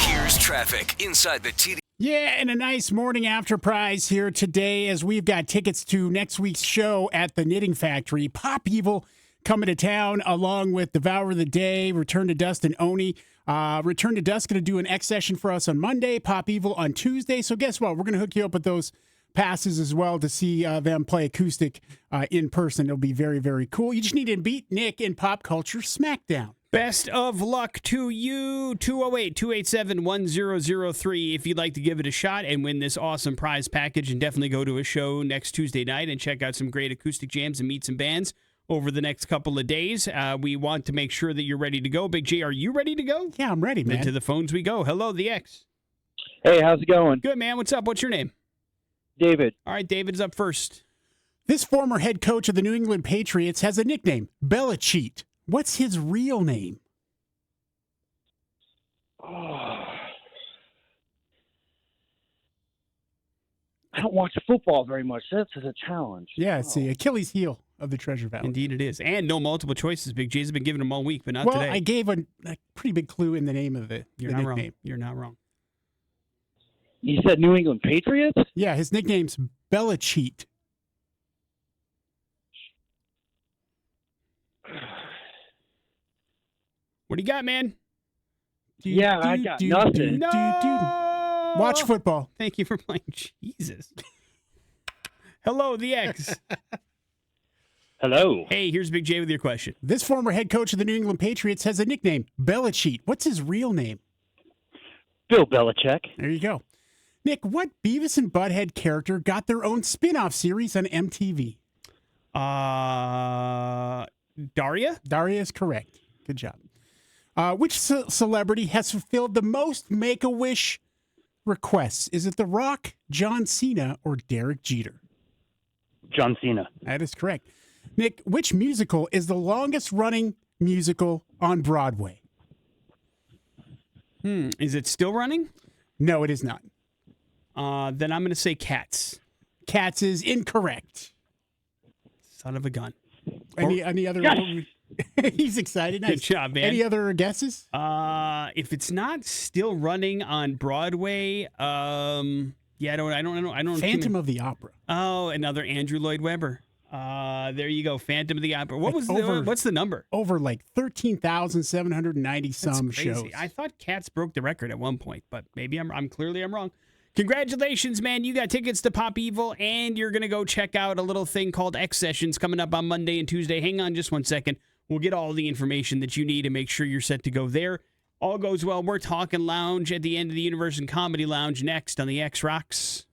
Here's traffic inside the TD. Yeah, and a nice Morning After prize here today as we've got tickets to next week's show at the Knitting Factory. Pop Evil coming to town along with Devour the Day, Return to Dust and Oni. Return to Dust going to do an X session for us on Monday, Pop Evil on Tuesday. So guess what? We're going to hook you up with those passes as well to see them play acoustic in person. It'll be very, very cool. You just need to beat Nick in Pop Culture Smackdown. Best of luck to you. 208-287-1003 if you'd like to give it a shot and win this awesome prize package, and definitely go to a show next Tuesday night and check out some great acoustic jams and meet some bands over the next couple of days. We want to make sure that you're ready to go. Big J, are you ready to go? Yeah, I'm ready, man. Then to the phones we go. Hello, the X. Hey, how's it going? Good, man. What's up? What's your name? David. All right, David is up first. This former head coach of the New England Patriots has a nickname, Belichick. What's his real name? I don't watch football very much. That's a challenge. Yeah, it's the Achilles heel of the Treasure Valley. Indeed it is. And no multiple choices. Big J's have been giving them all week, but not well, today. I gave a pretty big clue in the name of the You're not nickname. wrong. You're not wrong. You said New England Patriots? Yeah, his nickname's Belichick. What do you got, man? Yeah, I got nothing. No! Watch football. Thank you for playing. Jesus. Hello, the X. Hello. Hey, here's Big J with your question. This former head coach of the New England Patriots has a nickname, Belichick. What's his real name? Bill Belichick. There you go. Nick, what Beavis and Butthead character got their own spin-off series on MTV? Daria? Daria is correct. Good job. Which celebrity has fulfilled the most Make-A-Wish requests? Is it The Rock, John Cena, or Derek Jeter? John Cena. That is correct. Nick, which musical is the longest-running musical on Broadway? Is it still running? No, it is not. Then I'm going to say Cats. Cats is incorrect. Son of a gun. Any other? Yes! He's excited. Nice. Good job, man. Any other guesses? If it's not still running on Broadway, I don't know. Phantom of the Opera. Oh, another Andrew Lloyd Webber. There you go, Phantom of the Opera. What's the number? Over like 13,790 some That's crazy. shows. I thought Cats broke the record at one point, but maybe I'm clearly wrong. Congratulations, man. You got tickets to Pop Evil, and you're going to go check out a little thing called X Sessions coming up on Monday and Tuesday. Hang on just one second. We'll get all the information that you need to make sure you're set to go there. All goes well. We're talking lounge at the end of the Universe and Comedy Lounge next on the X Rocks.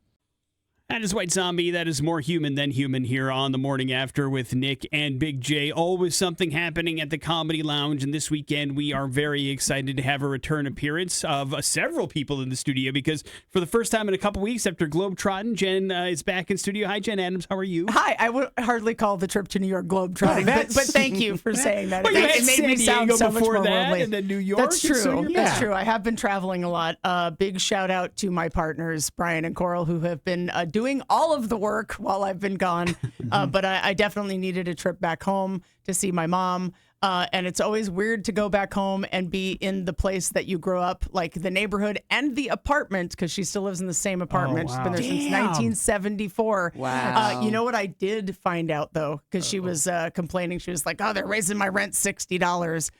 That is White Zombie. That is More Human Than Human here on the Morning After with Nick and Big J. Always something happening at the Comedy Lounge, and this weekend we are very excited to have a return appearance of several people in the studio because for the first time in a couple weeks after Globetrotting, Jen is back in studio. Hi, Jen Adams. How are you? Hi. I would hardly call the trip to New York Globetrotting, but thank you for saying that. Well, you had it made San me sound Diego so much before more that, worldly. and then New York. That's true. So That's true. I have been traveling a lot. Big shout out to my partners, Brian and Coral, who have been doing all of the work while I've been gone. But I definitely needed a trip back home to see my mom. And it's always weird to go back home and be in the place that you grew up, like the neighborhood and the apartment, because she still lives in the same apartment. She's been there since 1974. Wow. You know what I did find out, though, because she was complaining. She was like, oh, they're raising my rent $60.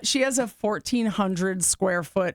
She has a 1,400 square foot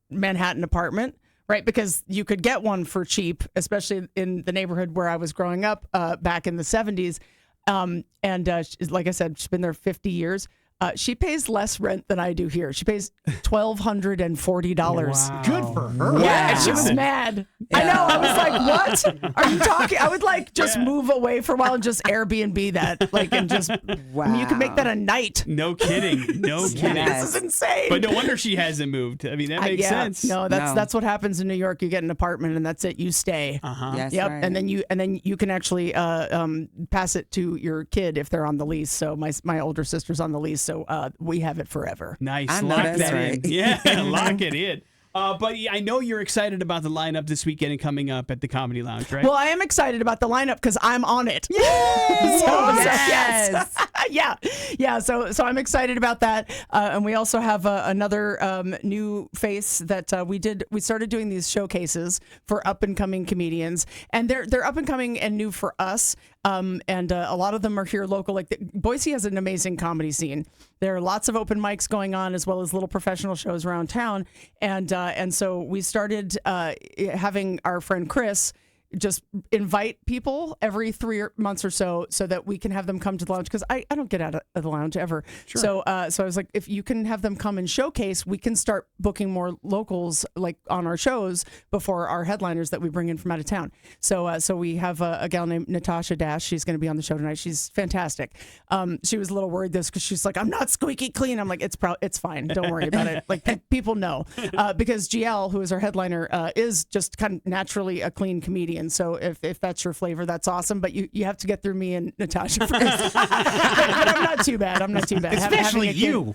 Manhattan apartment. Right, because you could get one for cheap, especially in the neighborhood where I was growing up back in the 70s. Like I said, she's been there 50 years. She pays less rent than I do here. She pays $1,240. Wow. Good for her. Yeah, and she was mad. Yeah. I know. I was like, "What are you talking?" I would just move away for a while and just Airbnb that, and just. Wow. I mean, you can make that a night. No kidding. No kidding. This is insane. But no wonder she hasn't moved. I mean, that makes sense. No, that's what happens in New York. You get an apartment and that's it. You stay. Yes, yep. right. And then you can actually pass it to your kid if they're on the lease. So my older sister's on the lease, so we have it forever. Nice. I know Lock that's that right. in. Yeah, lock it in. But I know you're excited about the lineup this weekend and coming up at the Comedy Lounge, right? Well, I am excited about the lineup because I'm on it. Yay! Yes. Yeah. So I'm excited about that. And we also have another new face that we started doing these showcases for up and coming comedians, and they're up and coming and new for us. And a lot of them are here local. Like Boise has an amazing comedy scene. There are lots of open mics going on, as well as little professional shows around town. And so we started having our friend Chris just invite people every 3 months or so that we can have them come to the lounge, because I don't get out of the lounge ever. Sure. So I was like, if you can have them come and showcase, we can start booking more locals like on our shows before our headliners that we bring in from out of town. So we have a gal named Natasha Dash. She's going to be on the show tonight. She's fantastic. She was a little worried because she's like, I'm not squeaky clean. I'm like, it's fine. Don't worry about it. Like people know because GL, who is our headliner, is just kind of naturally a clean comedian. So if that's your flavor, that's awesome. But you have to get through me and Natasha first. but I'm not too bad. Especially you.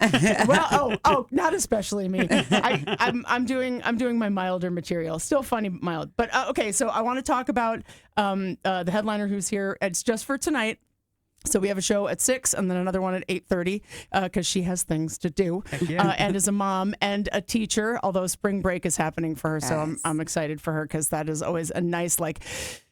Well, not especially me. I'm doing my milder material. Still funny, but mild. But okay, so I want to talk about the headliner who's here. It's just for tonight. So we have a show at 6 and then another one at 8:30 because she has things to do and is a mom and a teacher, although spring break is happening for her. Yes. So I'm excited for her because that is always a nice,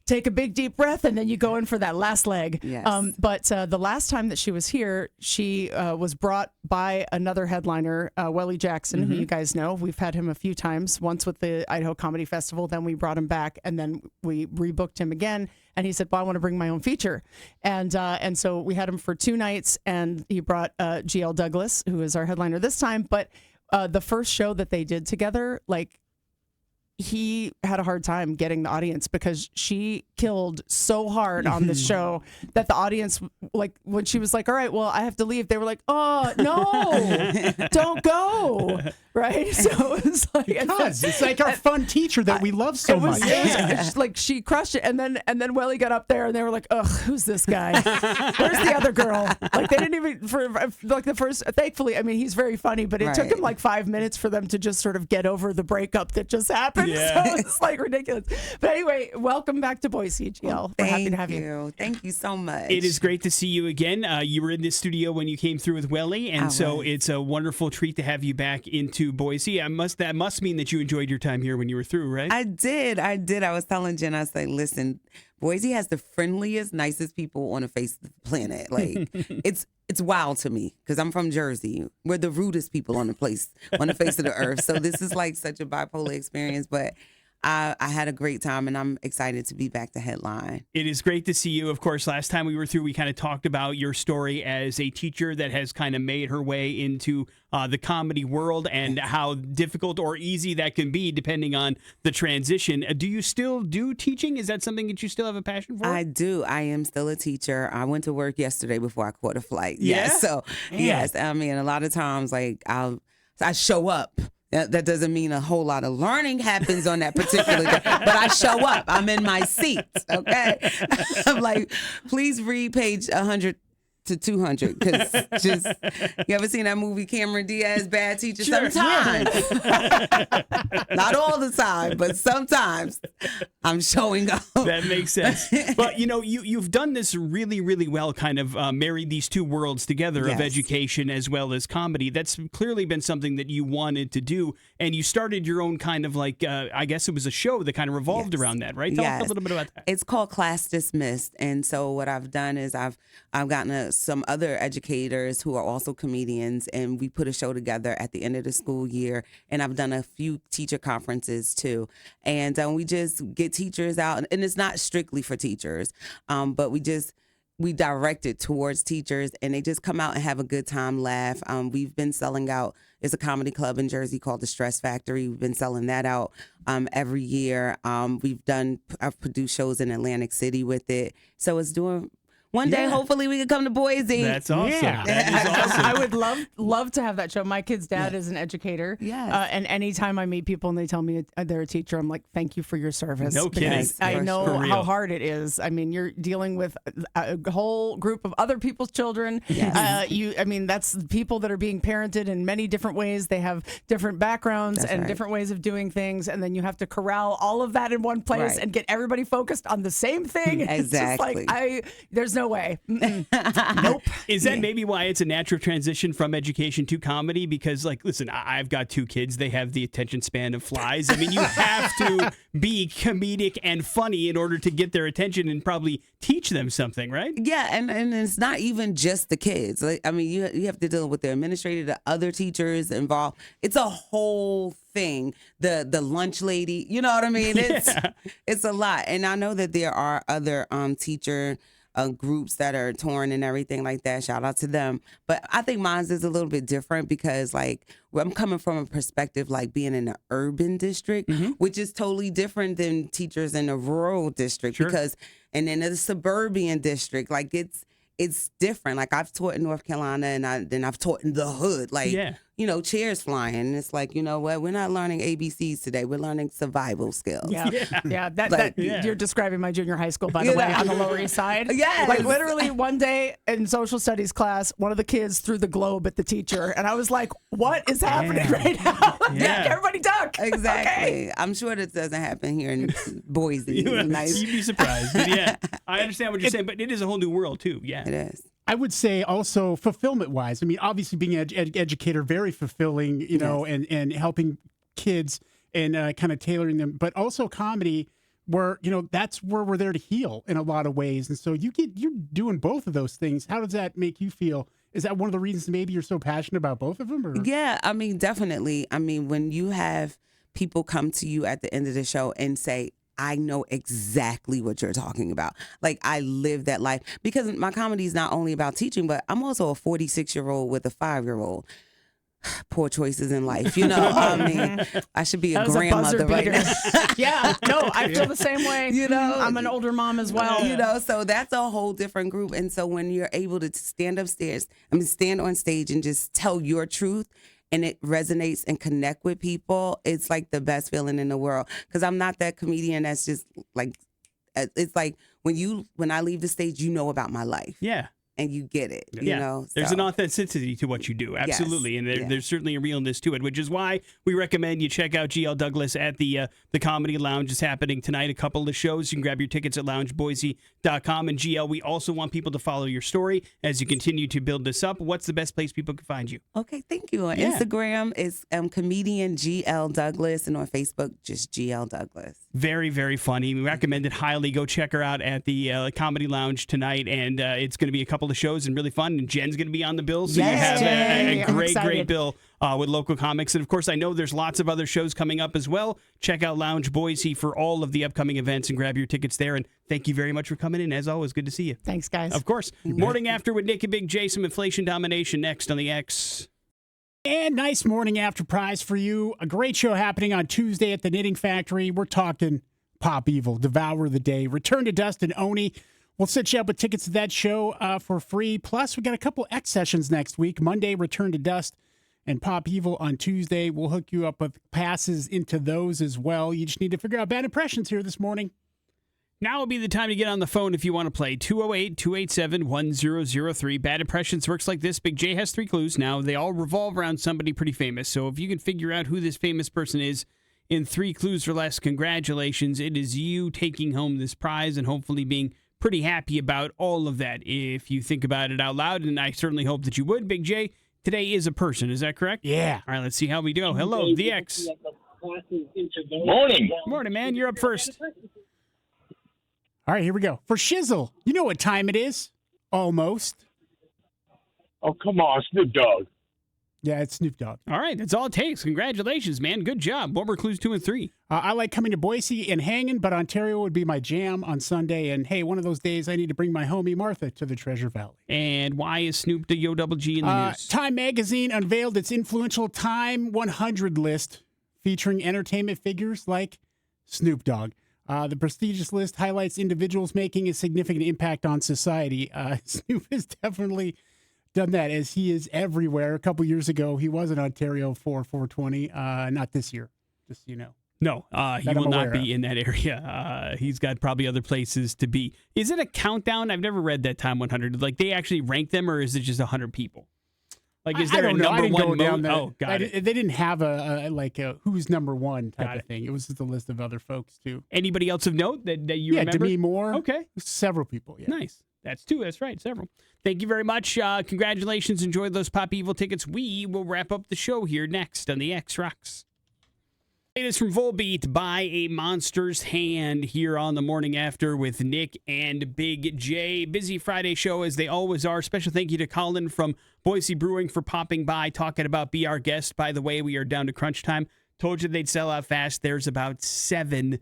take a big deep breath and then you go in for that last leg. Yes. But the last time that she was here, she was brought by another headliner, Welly Jackson, who you guys know. We've had him a few times, once with the Idaho Comedy Festival, then we brought him back and then we rebooked him again. And he said, well, I want to bring my own feature. And so we had him for 2 nights and he brought GL Douglas, who is our headliner this time. But the first show that they did together, he had a hard time getting the audience because she killed so hard on the show that the audience, when she was like, all right, well, I have to leave, they were like, oh, no, don't go. Right? So it was like, because it's like our fun teacher that we love so much. It was she crushed it. And then Welly got up there and they were like, ugh, who's this guy? Where's the other girl? They didn't even, for the first, thankfully, I mean, he's very funny, but it took him 5 minutes for them to just sort of get over the breakup that just happened. Yeah. So it's ridiculous. But anyway, welcome back to Boise, GL. We're happy to have you. Thank you so much. It is great to see you again. You were in the studio when you came through with Welly, and it's a wonderful treat to have you back into Boise. That must mean that you enjoyed your time here when you were through, right? I did. I was telling Jen, I was like, listen, Boise has the friendliest, nicest people on the face of the planet. It's wild to me because I'm from Jersey. We're the rudest people on the face of the earth. So this is such a bipolar experience, but I had a great time, and I'm excited to be back to headline. It is great to see you. Of course, last time we were through, we kind of talked about your story as a teacher that has kind of made her way into the comedy world and how difficult or easy that can be depending on the transition. Do you still do teaching? Is that something that you still have a passion for? I do. I am still a teacher. I went to work yesterday before I caught a flight. Yeah? Yes. So, yes. I mean, a lot of times, I show up. That doesn't mean a whole lot of learning happens on that particular day, but I show up. I'm in my seat, okay? I'm like, please read page 100 to 200 because you ever seen that movie Cameron Diaz, Bad Teacher? Sure. Sometimes. Not all the time, but sometimes I'm showing up. That makes sense. But, you've done this really, really well, kind of married these two worlds together of education as well as comedy. That's clearly been something that you wanted to do. And you started your own kind of I guess it was a show that kind of revolved around that, right? Tell us a little bit about that. It's called Class Dismissed. And so what I've done is I've gotten some other educators who are also comedians, and we put a show together at the end of the school year. And I've done a few teacher conferences too. And we just get teachers out, and it's not strictly for teachers, but we direct it towards teachers, and they just come out and have a good time, laugh. We've been selling out. There's a comedy club in Jersey called the Stress Factory. We've been selling that out every year. I've produced shows in Atlantic City with it. So it's doing One day, hopefully, we can come to Boise. That's awesome. Yeah. That is awesome. I would love to have that show. My kid's dad is an educator. Yes. And anytime I meet people and they tell me they're a teacher, I'm like, thank you for your service. No kidding. Because I For know sure. how hard it is. I mean, you're dealing with a whole group of other people's children. Yes. That's people that are being parented in many different ways. They have different backgrounds That's and right. different ways of doing things. And then you have to corral all of that in one place Right. and get everybody focused on the same thing. It's just Exactly. like, there's no way. Nope. Is that maybe why it's a natural transition from education to comedy? Because, like, listen, I've got 2 kids. They have the attention span of flies. I mean, you have to be comedic and funny in order to get their attention and probably teach them something, right? Yeah, and it's not even just the kids. Like, I mean, you have to deal with the administrator, the other teachers involved. It's a whole thing. The lunch lady, you know what I mean? It's a lot. And I know that there are other teacher groups that are touring and everything like that. Shout out to them. But I think mine's is a little bit different because, like, I'm coming from a perspective like being in an urban district, which is totally different than teachers in a rural district because, and in a suburban district, like it's different. Like I've taught in North Carolina and then I've taught in the hood, like, you know, chairs flying. And it's like, you know what? We're not learning ABCs today. We're learning survival skills. Yeah. Like, You're describing my junior high school, by the way, on the Lower East Side. Yes. Like literally one day in social studies class, one of the kids threw the globe at the teacher. And I was like, what is happening right now? Everybody duck. Exactly. Okay. I'm sure that doesn't happen here in Boise. Nice. You'd be surprised. But yeah, I understand what you're saying, but it is a whole new world, too. Yeah. It is. I would say also fulfillment-wise. I mean, obviously being an educator, very fulfilling, you know, and helping kids and kind of tailoring them. But also comedy, where, you know, that's where we're there to heal in a lot of ways. And so you're doing both of those things. How does that make you feel? Is that one of the reasons maybe you're so passionate about both of them? Or? Yeah, I mean, definitely. I mean, when you have people come to you at the end of the show and say, I know exactly what you're talking about. Like, I live that life. Because my comedy is not only about teaching, but I'm also a 46-year-old with a 5-year-old. Poor choices in life, you know. I mean, I should be a grandmother right now. Yeah, no, I feel the same way. You know, I'm an older mom as well. You know, so that's a whole different group. And so when you're able to stand on stage and just tell your truth, and it resonates and connect with people, it's like the best feeling in the world. Because I'm not that comedian that's just like, it's like when I leave the stage, you know about my life. Yeah. And you get it, you know? There's so. an authenticity to what you do. Absolutely. And there's certainly a realness to it, which is why we recommend you check out GL Douglas at the Comedy Lounge. It's happening tonight, a couple of shows. You can grab your tickets at loungeboise.com. And GL, we also want people to follow your story as you continue to build this up. What's the best place people can find you? Okay, thank you. On Instagram is comedian GL Douglas, and on Facebook, just GL Douglas. Very, very funny. We recommend it highly. Go check her out at the Comedy Lounge tonight, and it's going to be a couple of shows and really fun. And Jen's going to be on the bill, so you have a great bill with local comics. And of course, I know there's lots of other shows coming up as well. Check out Lounge Boise for all of the upcoming events and grab your tickets there. And thank you very much for coming in. As always, good to see you. Thanks, guys. Of course. Morning After with Nick and Big J. Some inflation domination next on the X. And nice morning after prize for you. A great show happening on Tuesday at the Knitting Factory. We're talking Pop Evil, Devour the Day, Return to Dust, and Oni. We'll set you up with tickets to that show for free. Plus, we got a couple X sessions next week. Monday, Return to Dust, and Pop Evil on Tuesday. We'll hook you up with passes into those as well. You just need to figure out bad impressions here this morning. Now would be the time to get on the phone if you want to play. 208-287-1003. Bad impressions works like this. Big J has 3 clues. Now, they all revolve around somebody pretty famous. So if you can figure out who this famous person is in 3 clues or less, congratulations. It is you taking home this prize and hopefully being pretty happy about all of that if you think about it out loud, and I certainly hope that you would. Big J, today is a person. Is that correct? Yeah. All right, let's see how we go. Hello, the X. Morning. Morning, man. You're up first. All right, here we go. For Shizzle, you know what time it is? Almost. Oh, come on, Snoop Dogg. Yeah, it's Snoop Dogg. All right, that's all it takes. Congratulations, man. Good job. What were clues 2 and 3? I like coming to Boise and hanging, but Ontario would be my jam on Sunday. And hey, one of those days I need to bring my homie Martha to the Treasure Valley. And why is Snoop the Yo-Double-G in the news? Time Magazine unveiled its influential Time 100 list featuring entertainment figures like Snoop Dogg. The prestigious list highlights individuals making a significant impact on society. Snoop has definitely done that, as he is everywhere. A couple years ago, he was in Ontario for 420. Not this year, just so you know. No, he will not be in that area. He's got probably other places to be. Is it a countdown? I've never read that Time 100. Like, they actually rank them, or is it just 100 people? Like, is there a number one? Oh, got it. They didn't have a who's number one type of thing. It was just a list of other folks, too. Anybody else of note that you remember? Yeah, Demi Moore. Okay. Several people, yeah. Nice. That's two. That's right. Several. Thank you very much. Congratulations. Enjoy those Pop Evil tickets. We will wrap up the show here next on the X Rocks. It is from Volbeat, By a Monster's Hand, here on the morning after with Nick and Big J. Busy Friday show as they always are. Special thank you to Colin from Boise Brewing for popping by, talking about Be Our Guest. By the way, we are down to crunch time. Told you they'd sell out fast. There's about 7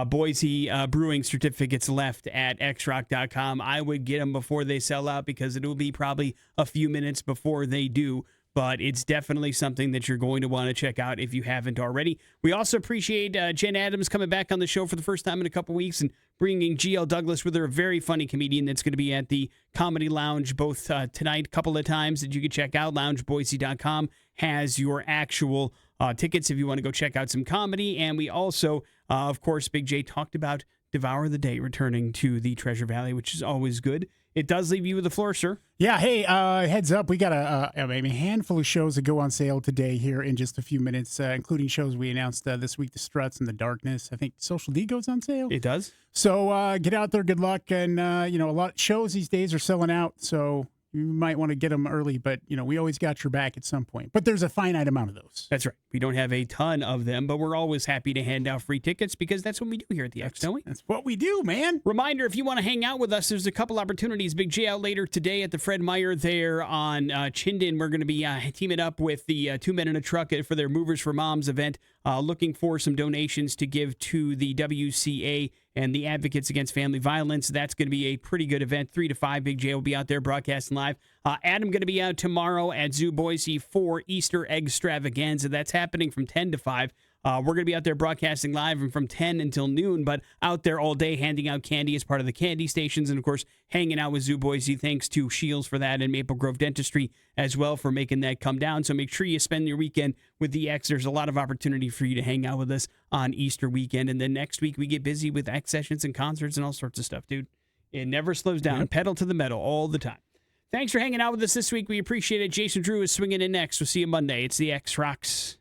Boise Brewing certificates left at xrock.com. I would get them before they sell out because it will be probably a few minutes before they do. But it's definitely something that you're going to want to check out if you haven't already. We also appreciate Jen Adams coming back on the show for the first time in a couple weeks and bringing GL Douglas with her, a very funny comedian that's going to be at the Comedy Lounge both tonight, a couple of times that you can check out. LoungeBoise.com has your actual tickets if you want to go check out some comedy. And we also, of course, Big J talked about Devour the Day returning to the Treasure Valley, which is always good. It does leave you with the floor, sir. Yeah, hey, heads up. We got a handful of shows that go on sale today here in just a few minutes, including shows we announced this week, The Struts and The Darkness. I think Social D goes on sale. It does. So get out there. Good luck. And, a lot of shows these days are selling out, so you might want to get them early, but, we always got your back at some point. But there's a finite amount of those. That's right. We don't have a ton of them, but we're always happy to hand out free tickets because that's what we do here at the X, don't we? That's what we do, man. Reminder, if you want to hang out with us, there's a couple opportunities. Big J out later today at the Fred Meyer there on Chinden. We're going to be teaming up with the 2 Men in a Truck for their Movers for Moms event, looking for some donations to give to the WCA and the Advocates Against Family Violence. That's going to be a pretty good event. 3 to 5, Big J will be out there broadcasting live. Adam going to be out tomorrow at Zoo Boise for Easter Egg Extravaganza. That's happening from 10 to 5. We're going to be out there broadcasting live and from 10 until noon, but out there all day handing out candy as part of the candy stations and, of course, hanging out with Zoo Boise. Thanks to Shields for that and Maple Grove Dentistry as well for making that come down. So make sure you spend your weekend with the X. There's a lot of opportunity for you to hang out with us on Easter weekend. And then next week we get busy with X sessions and concerts and all sorts of stuff, dude. It never slows down. Yep. Pedal to the metal all the time. Thanks for hanging out with us this week. We appreciate it. Jason Drew is swinging in next. We'll see you Monday. It's the X Rocks.